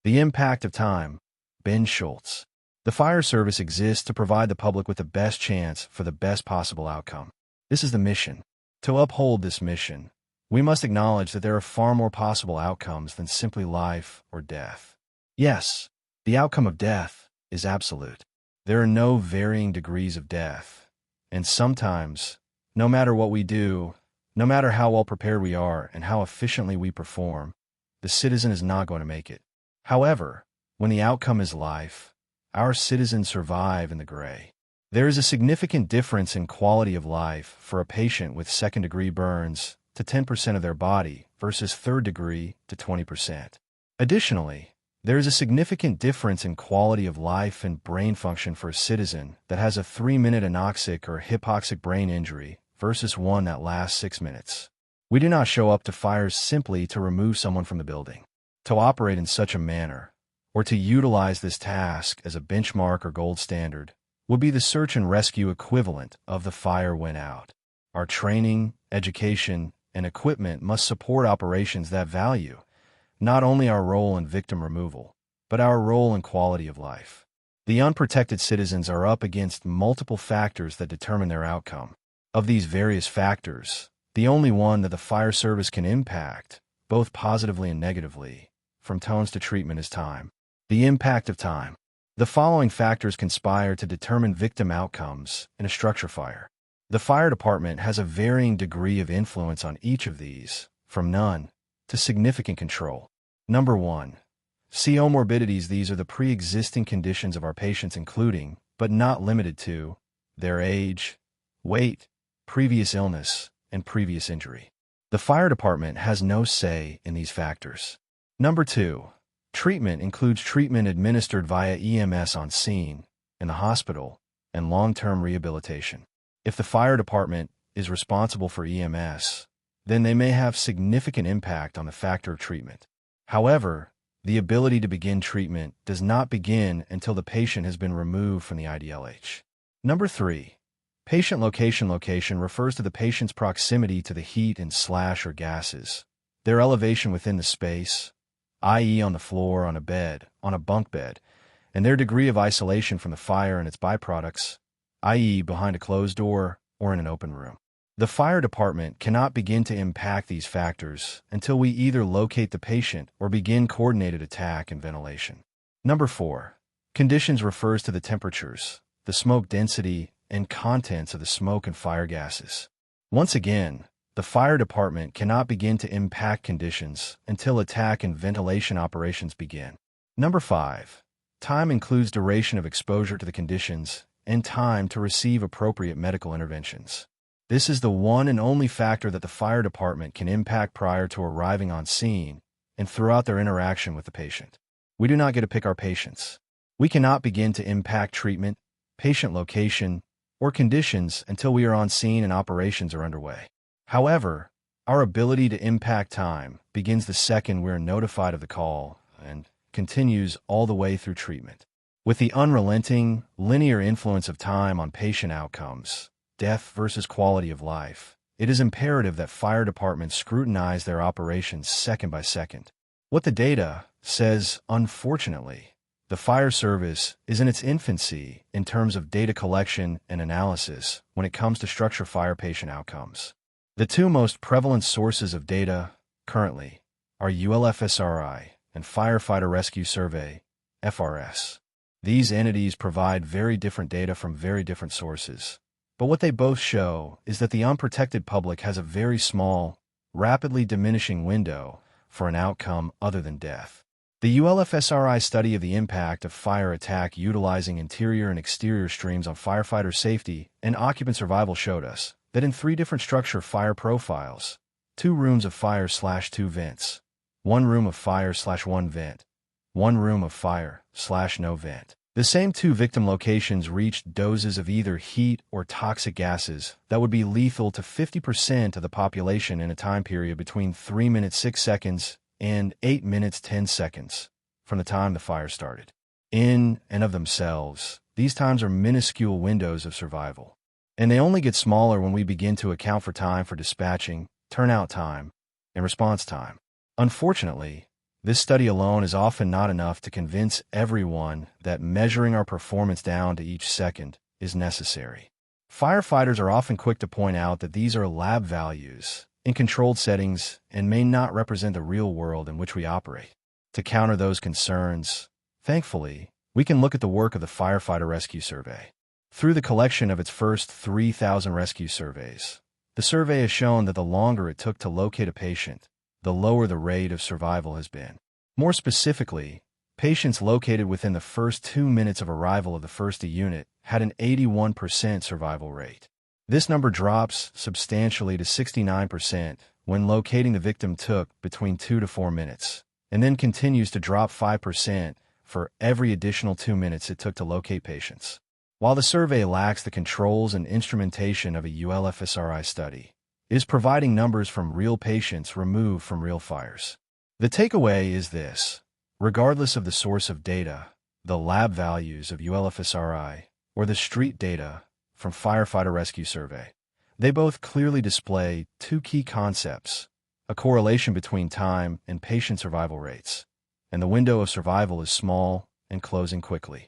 The impact of time. Ben Schultz. The fire service exists to provide the public with the best chance for the best possible outcome. This is the mission. To uphold this mission, we must acknowledge that there are far more possible outcomes than simply life or death. Yes, the outcome of death is absolute. There are no varying degrees of death. And sometimes, no matter what we do, no matter how well prepared we are and how efficiently we perform, the citizen is not going to make it. However, when the outcome is life, our citizens survive in the gray. There is a significant difference in quality of life for a patient with second-degree burns to 10% of their body versus third-degree to 20%. Additionally, there is a significant difference in quality of life and brain function for a citizen that has a 3-minute anoxic or hypoxic brain injury versus one that lasts 6 minutes. We do not show up to fires simply to remove someone from the building. To operate in such a manner, or to utilize this task as a benchmark or gold standard, would be the search and rescue equivalent of the fire went out. Our training, education, and equipment must support operations that value not only our role in victim removal, but our role in quality of life. The unprotected citizens are up against multiple factors that determine their outcome. Of these various factors, the only one that the fire service can impact, both positively and negatively, from tones to treatment, is time. The impact of time. The following factors conspire to determine victim outcomes in a structure fire. The fire department has a varying degree of influence on each of these, from none to significant control. Number 1. Comorbidities. These are the pre-existing conditions of our patients, including, but not limited to, their age, weight, previous illness, and previous injury. The fire department has no say in these factors. Number 2. Treatment includes treatment administered via EMS on scene, in the hospital, and long-term rehabilitation. If the fire department is responsible for EMS, then they may have significant impact on the factor of treatment. However, the ability to begin treatment does not begin until the patient has been removed from the IDLH. Number 3. Patient location. Location refers to the patient's proximity to the heat and or gases, their elevation within the space, i.e. on the floor, on a bed, on a bunk bed, and their degree of isolation from the fire and its byproducts, i.e. behind a closed door or in an open room. The fire department cannot begin to impact these factors until we either locate the patient or begin coordinated attack and ventilation. Number 4. Conditions refers to the temperatures, the smoke density, and contents of the smoke and fire gases. Once again, the fire department cannot begin to impact conditions until attack and ventilation operations begin. Number 5. Time includes duration of exposure to the conditions and time to receive appropriate medical interventions. This is the one and only factor that the fire department can impact prior to arriving on scene and throughout their interaction with the patient. We do not get to pick our patients. We cannot begin to impact treatment, patient location, or conditions until we are on scene and operations are underway. However, our ability to impact time begins the second we are notified of the call and continues all the way through treatment. With the unrelenting, linear influence of time on patient outcomes, death versus quality of life, it is imperative that fire departments scrutinize their operations second by second. What the data says, unfortunately, the fire service is in its infancy in terms of data collection and analysis when it comes to structure fire patient outcomes. The two most prevalent sources of data, currently, are ULFSRI and Firefighter Rescue Survey, FRS. These entities provide very different data from very different sources. But what they both show is that the unprotected public has a very small, rapidly diminishing window for an outcome other than death. The ULFSRI study of the impact of fire attack utilizing interior and exterior streams on firefighter safety and occupant survival showed us that in 3 different structure fire profiles, 2 rooms of fire/2 vents, 1 room of fire/1 vent, 1 room of fire/no vent, the same 2 victim locations reached doses of either heat or toxic gases that would be lethal to 50% of the population in a time period between 3 minutes 6 seconds and 8 minutes 10 seconds from the time the fire started. In and of themselves, these times are minuscule windows of survival, and they only get smaller when we begin to account for time for dispatching, turnout time, and response time. Unfortunately, This study alone is often not enough to convince everyone that measuring our performance down to each second is necessary. Firefighters are often quick to point out that these are lab values in controlled settings and may not represent the real world in which we operate. To counter those concerns, thankfully, we can look at the work of the Firefighter Rescue Survey. Through the collection of its first 3,000 rescue surveys, the survey has shown that the longer it took to locate a patient, the lower the rate of survival has been. More specifically, patients located within the first 2 minutes of arrival of the first unit had an 81% survival rate. This number drops substantially to 69% when locating the victim took between 2 to 4 minutes, and then continues to drop 5% for every additional 2 minutes it took to locate patients. While the survey lacks the controls and instrumentation of a ULFSRI study, it is providing numbers from real patients removed from real fires. The takeaway is this: regardless of the source of data, the lab values of ULFSRI, or the street data from Firefighter Rescue Survey, they both clearly display two key concepts: a correlation between time and patient survival rates, and the window of survival is small and closing quickly.